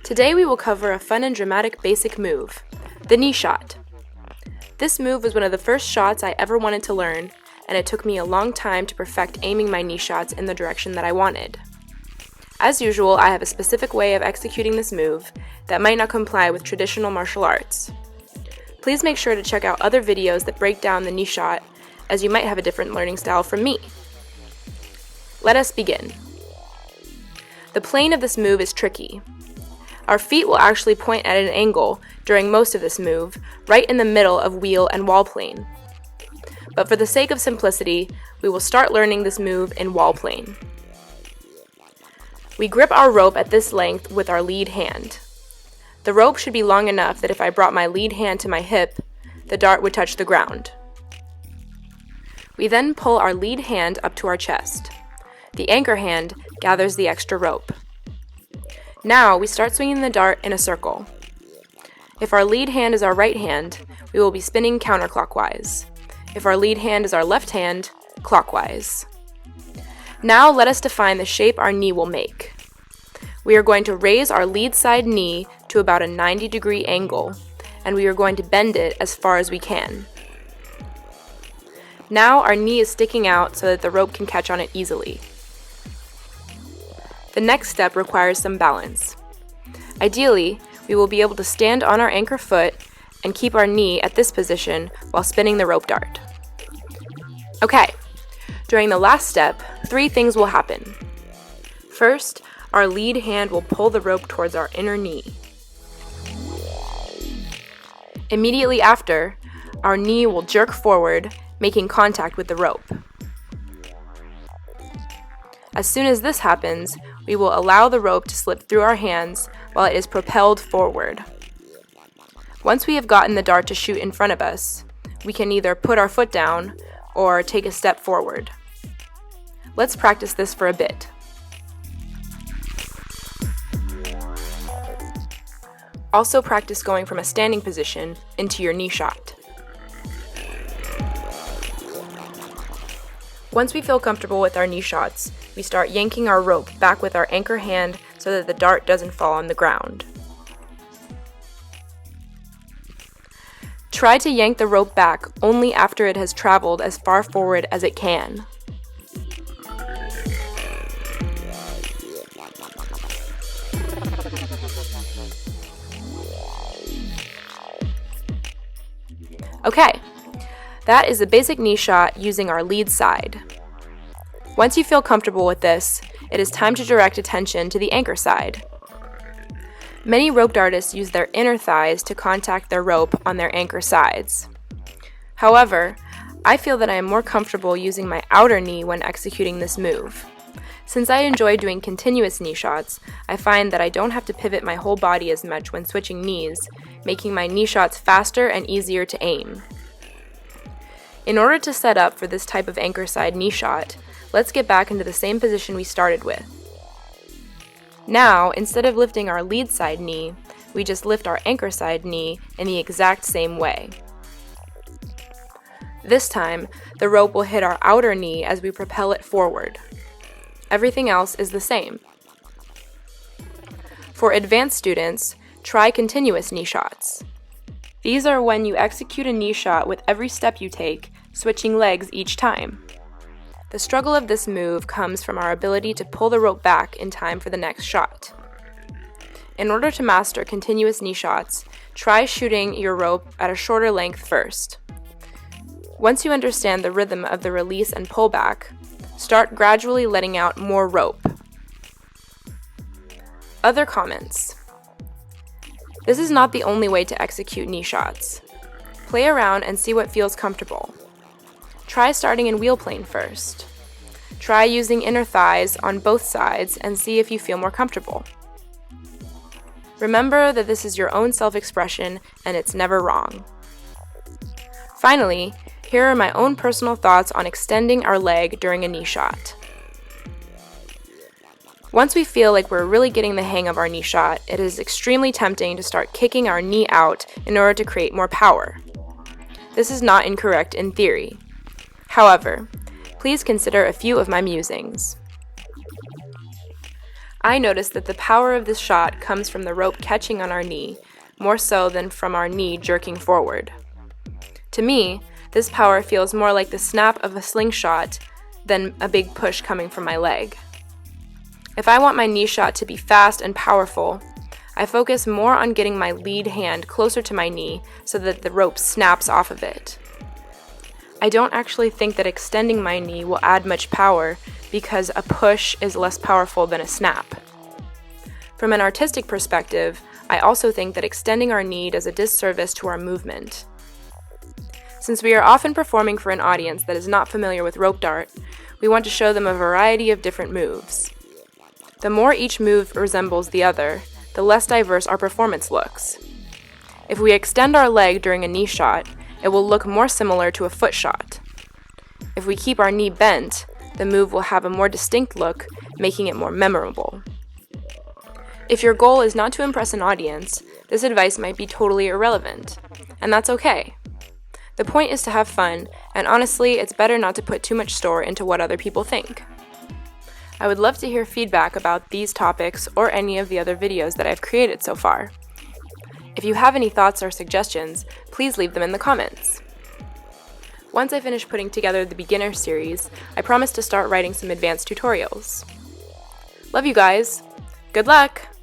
Today we will cover a fun and dramatic basic move, the knee shot. This move was one of the first shots I ever wanted to learn, and it took me a long time to perfect aiming my knee shots in the direction that I wanted. As usual, I have a specific way of executing this move that might not comply with traditional martial arts. Please make sure to check out other videos that break down the knee shot, as you might have a different learning style from me. Let us begin. The plane of this move is tricky. Our feet will actually point at an angle during most of this move, right in the middle of wheel and wall plane. But for the sake of simplicity, we will start learning this move in wall plane. We grip our rope at this length with our lead hand. The rope should be long enough that if I brought my lead hand to my hip, the dart would touch the ground. We then pull our lead hand up to our chest. The anchor hand gathers the extra rope. Now we start swinging the dart in a circle. If our lead hand is our right hand, we will be spinning counterclockwise. If our lead hand is our left hand, clockwise. Now let us define the shape our knee will make. We are going to raise our lead side knee to about a 90-degree angle, and we are going to bend it as far as we can. Now our knee is sticking out so that the rope can catch on it easily. The next step requires some balance. Ideally, we will be able to stand on our anchor foot and keep our knee at this position while spinning the rope dart. Okay, during the last step, 3 things will happen. First, our lead hand will pull the rope towards our inner knee. Immediately after, our knee will jerk forward, making contact with the rope. As soon as this happens, we will allow the rope to slip through our hands while it is propelled forward. Once we have gotten the dart to shoot in front of us, we can either put our foot down or take a step forward. Let's practice this for a bit. Also practice going from a standing position into your knee shot. Once we feel comfortable with our knee shots, we start yanking our rope back with our anchor hand so that the dart doesn't fall on the ground. Try to yank the rope back only after it has traveled as far forward as it can. Okay, that is the basic knee shot using our lead side. Once you feel comfortable with this, it is time to direct attention to the anchor side. Many rope dartists use their inner thighs to contact their rope on their anchor sides. However, I feel that I am more comfortable using my outer knee when executing this move. Since I enjoy doing continuous knee shots, I find that I don't have to pivot my whole body as much when switching knees, making my knee shots faster and easier to aim. In order to set up for this type of anchor side knee shot, let's get back into the same position we started with. Now, instead of lifting our lead side knee, we just lift our anchor side knee in the exact same way. This time, the rope will hit our outer knee as we propel it forward. Everything else is the same. For advanced students, try continuous knee shots. These are when you execute a knee shot with every step you take, switching legs each time. The struggle of this move comes from our ability to pull the rope back in time for the next shot. In order to master continuous knee shots, try shooting your rope at a shorter length first. Once you understand the rhythm of the release and pullback, start gradually letting out more rope. Other comments. This is not the only way to execute knee shots. Play around and see what feels comfortable. Try starting in wheel plane first. Try using inner thighs on both sides and see if you feel more comfortable. Remember that this is your own self-expression and it's never wrong. Finally, here are my own personal thoughts on extending our leg during a knee shot. Once we feel like we're really getting the hang of our knee shot, it is extremely tempting to start kicking our knee out in order to create more power. This is not incorrect in theory. However, please consider a few of my musings. I noticed that the power of this shot comes from the rope catching on our knee, more so than from our knee jerking forward. To me, this power feels more like the snap of a slingshot than a big push coming from my leg. If I want my knee shot to be fast and powerful, I focus more on getting my lead hand closer to my knee so that the rope snaps off of it. I don't actually think that extending my knee will add much power because a push is less powerful than a snap. From an artistic perspective, I also think that extending our knee does a disservice to our movement. Since we are often performing for an audience that is not familiar with rope dart, we want to show them a variety of different moves. The more each move resembles the other, the less diverse our performance looks. If we extend our leg during a knee shot, it will look more similar to a foot shot. If we keep our knee bent, the move will have a more distinct look, making it more memorable. If your goal is not to impress an audience, this advice might be totally irrelevant, and that's okay. The point is to have fun, and honestly, it's better not to put too much store into what other people think. I would love to hear feedback about these topics or any of the other videos that I've created so far. If you have any thoughts or suggestions, please leave them in the comments. Once I finish putting together the beginner series, I promise to start writing some advanced tutorials. Love you guys! Good luck!